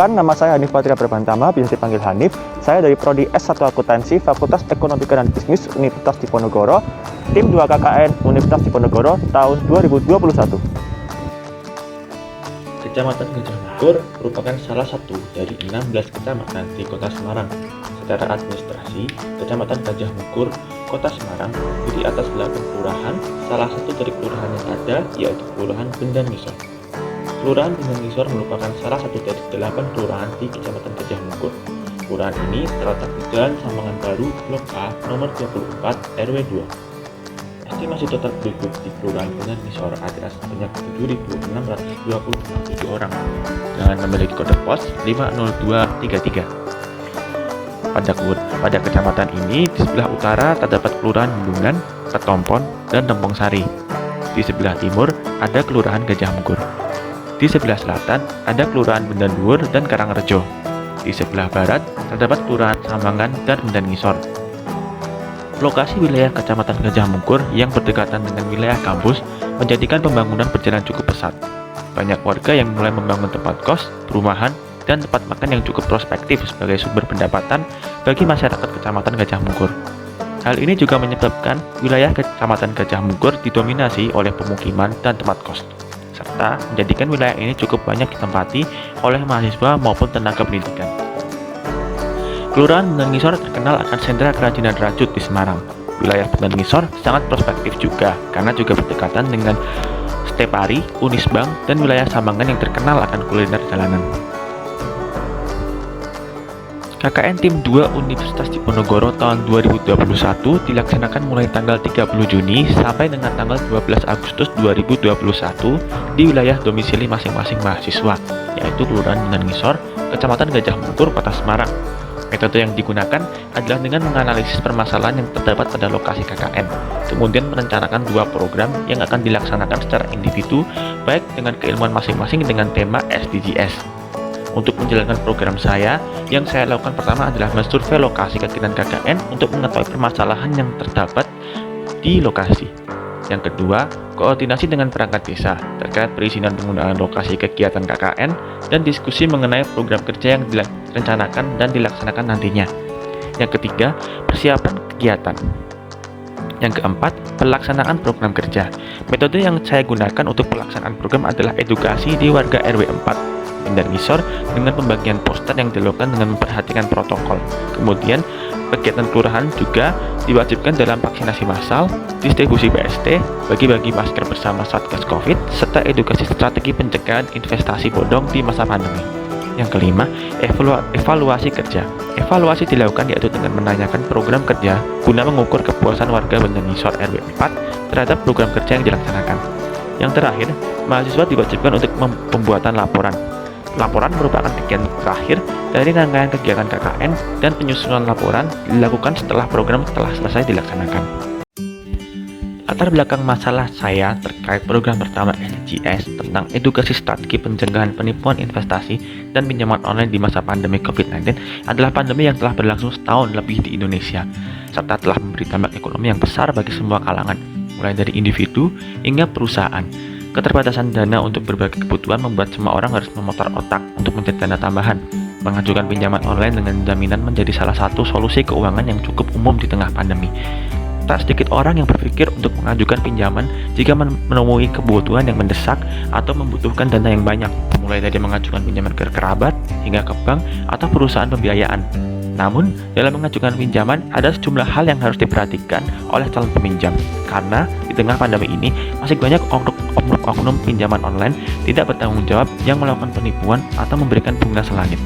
Perkenalkan, nama saya Hanif Patria Berbantama, biasa dipanggil Hanif. Saya dari Prodi S1 Akuntansi, Fakultas Ekonomi dan Bisnis Universitas Diponegoro, tim 2 KKN Universitas Diponegoro tahun 2021. Kecamatan Gajah Mungkur merupakan salah satu dari 16 kecamatan di Kota Semarang. Secara administrasi, Kecamatan Gajah Mungkur, Kota Semarang terdiri atas 8 kelurahan. Salah satu dari kelurahan yang ada yaitu Kelurahan Bendan Ngisor. Kelurahan Bendan Ngisor merupakan salah satu dari 8 kelurahan di Kecamatan Gajah Mungkur. Kelurahan ini terletak di Jalan Sambangan Baru, Blok A, nomor 24, RW 2. Estimasi total penduduk di Kelurahan Bendan Ngisor adalah sebanyak 7.627 orang dengan memiliki kode pos 50233. Pada kecamatan ini, di sebelah utara terdapat Kelurahan Bendungan, Ketompon, dan Rempong Sari. Di sebelah timur ada Kelurahan Gajah Mungkur. Di sebelah selatan ada Kelurahan Bendan Dhuwur dan Karangrejo. Di sebelah barat terdapat Kelurahan Sambangan dan Bendan Ngisor. Lokasi wilayah Kecamatan Gajah Mungkur yang berdekatan dengan wilayah kampus menjadikan pembangunan berjalan cukup pesat. Banyak warga yang mulai membangun tempat kos, perumahan, dan tempat makan yang cukup prospektif sebagai sumber pendapatan bagi masyarakat Kecamatan Gajah Mungkur. Hal ini juga menyebabkan wilayah Kecamatan Gajah Mungkur didominasi oleh pemukiman dan tempat kos, serta menjadikan wilayah ini cukup banyak ditempati oleh mahasiswa maupun tenaga pendidikan. Kelurahan Bendan Ngisor terkenal akan sentra kerajinan rajut di Semarang. Wilayah Bendan Ngisor sangat prospektif juga karena juga berdekatan dengan Stepari, Unisbank, dan wilayah Sambangan yang terkenal akan kuliner jalanan. KKN Tim 2 Universitas Diponegoro tahun 2021 dilaksanakan mulai tanggal 30 Juni sampai dengan tanggal 12 Agustus 2021 di wilayah domisili masing-masing mahasiswa, yaitu Kelurahan Bendan Ngisor, Kecamatan Gajah Mungkur, Kota Semarang. Metode yang digunakan adalah dengan menganalisis permasalahan yang terdapat pada lokasi KKN, kemudian merencanakan 2 program yang akan dilaksanakan secara individu, baik dengan keilmuan masing-masing dengan tema SDGs. Untuk menjalankan program yang saya lakukan pertama adalah mensurvei lokasi kegiatan KKN untuk mengetahui permasalahan yang terdapat di lokasi. Yang kedua, koordinasi dengan perangkat desa terkait perizinan penggunaan lokasi kegiatan KKN dan diskusi mengenai program kerja yang direncanakan dan dilaksanakan nantinya. Yang ketiga, persiapan kegiatan. Yang keempat, pelaksanaan program kerja. Metode yang saya gunakan untuk pelaksanaan program adalah edukasi di warga RW 4 Bendan Ngisor dengan pembagian poster yang dilakukan dengan memperhatikan protokol. Kemudian, kegiatan kelurahan juga diwajibkan dalam vaksinasi massal, distribusi BST, bagi-bagi masker bersama Satgas Covid, serta edukasi strategi pencegahan investasi bodong di masa pandemi. Yang kelima, evaluasi kerja. Evaluasi dilakukan yaitu dengan menanyakan program kerja guna mengukur kepuasan warga Bendan Ngisor RW 4 terhadap program kerja yang dilaksanakan. Yang terakhir, mahasiswa diwajibkan untuk pembuatan laporan. Laporan merupakan kegiatan terakhir dari rangkaian kegiatan KKN dan penyusunan laporan dilakukan setelah program telah selesai dilaksanakan. Latar belakang masalah saya terkait program pertama SDGs tentang edukasi strategi pencegahan penipuan investasi dan pinjaman online di masa pandemi COVID-19 adalah pandemi yang telah berlangsung setahun lebih di Indonesia, serta telah memberi dampak ekonomi yang besar bagi semua kalangan, mulai dari individu hingga perusahaan. Keterbatasan dana untuk berbagai kebutuhan membuat semua orang harus memutar otak untuk mencari dana tambahan. Mengajukan pinjaman online dengan jaminan menjadi salah satu solusi keuangan yang cukup umum di tengah pandemi. Tak sedikit orang yang berpikir untuk mengajukan pinjaman jika menemui kebutuhan yang mendesak atau membutuhkan dana yang banyak, mulai dari mengajukan pinjaman ke kerabat hingga ke bank atau perusahaan pembiayaan. Namun, dalam mengajukan pinjaman, ada sejumlah hal yang harus diperhatikan oleh calon peminjam, karena di tengah pandemi ini masih banyak oknum pinjaman online tidak bertanggung jawab yang melakukan penipuan atau memberikan bunga selangit.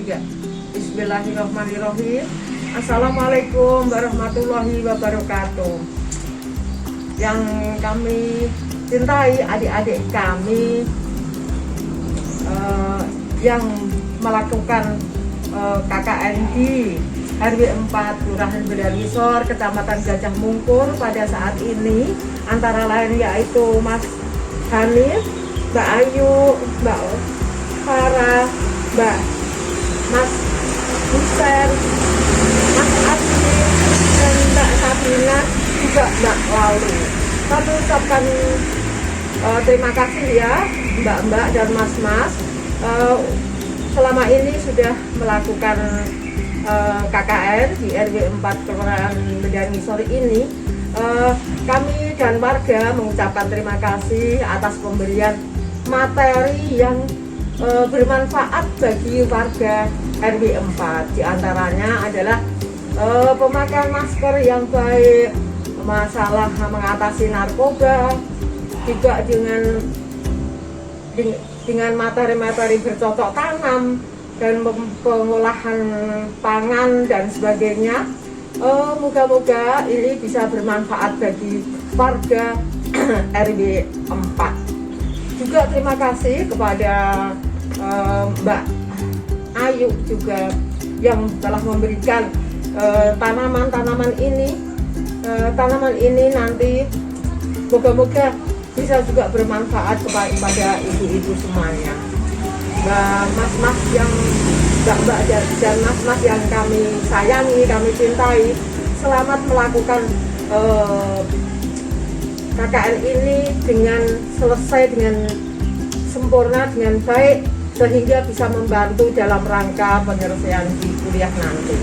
3. Bismillahirrahmanirrahim. Assalamualaikum warahmatullahi wabarakatuh. Yang kami cintai adik-adik kami yang melakukan KKN di RW 4 Kelurahan Bedarngisor, Kecamatan Gajah Mungkur pada saat ini, antara lain yaitu Mas Hanif, Mbak Ayu, Mbak Farah, Mas Husen, Mas Asli, dan Mbak Sabrina, juga Mbak Lalu. Kami ucapkan terima kasih ya Mbak-mbak dan Mas-mas, selama ini sudah melakukan KKN di RW 4 Kelurahan Bedarngisor ini. Kami dan warga mengucapkan terima kasih atas pemberian materi yang bermanfaat bagi warga RW 4. Di antaranya adalah pemakaian masker yang baik, masalah mengatasi narkoba, juga dengan materi-materi bercocok tanam dan pengolahan pangan dan sebagainya. Moga-moga ini bisa bermanfaat bagi warga RW 4. Juga terima kasih kepada Mbak Ayu juga yang telah memberikan tanaman ini. Tanaman ini nanti moga-moga bisa juga bermanfaat kepada ibu-ibu semuanya. Mas-mas yang Mbak-mbak dan mas-mas yang kami sayangi, kami cintai, selamat melakukan KKN ini dengan selesai dengan sempurna, dengan baik, sehingga bisa membantu dalam rangka penyelesaian di kuliah nanti.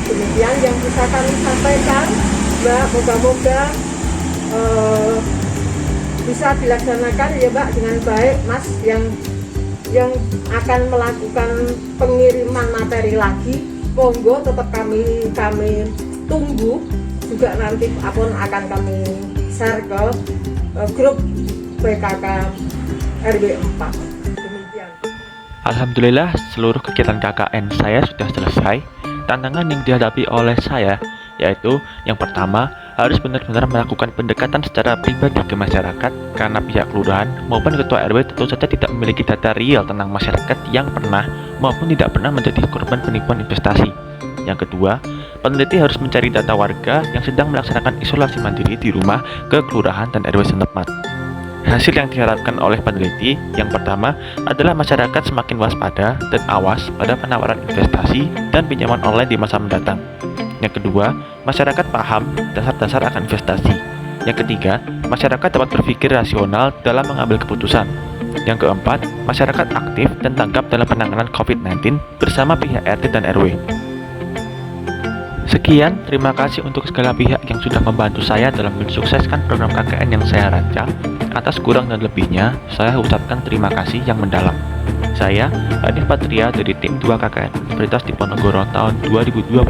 Demikian yang bisa kami sampaikan, Mbak. Moga-moga bisa dilaksanakan ya Mbak dengan baik. Mas yang akan melakukan pengiriman materi lagi, monggo tetap kami tunggu juga, nanti akan kami share ke grup PKK RW 4. Demikian. Alhamdulillah, seluruh kegiatan KKN saya sudah selesai. Tantangan yang dihadapi oleh saya yaitu yang pertama, harus benar-benar melakukan pendekatan secara pribadi ke masyarakat, karena pihak kelurahan maupun ketua RW tentu saja tidak memiliki data real tentang masyarakat yang pernah maupun tidak pernah menjadi korban penipuan investasi. Yang kedua, peneliti harus mencari data warga yang sedang melaksanakan isolasi mandiri di rumah ke kelurahan dan RW setempat. Hasil yang diharapkan oleh peneliti yang pertama adalah masyarakat semakin waspada dan awas pada penawaran investasi dan pinjaman online di masa mendatang. Yang kedua, masyarakat paham dasar-dasar akan investasi. Yang ketiga, masyarakat dapat berpikir rasional dalam mengambil keputusan. Yang keempat, masyarakat aktif dan tanggap dalam penanganan COVID-19 bersama pihak RT dan RW. Sekian, terima kasih untuk segala pihak yang sudah membantu saya dalam mensukseskan program KKN yang saya rancang. Atas kurang dan lebihnya, saya ucapkan terima kasih yang mendalam. Saya, Hanif Patria dari tim 2 KKN Universitas Diponegoro tahun 2021,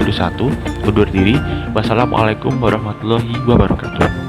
undur diri. Wassalamualaikum warahmatullahi wabarakatuh.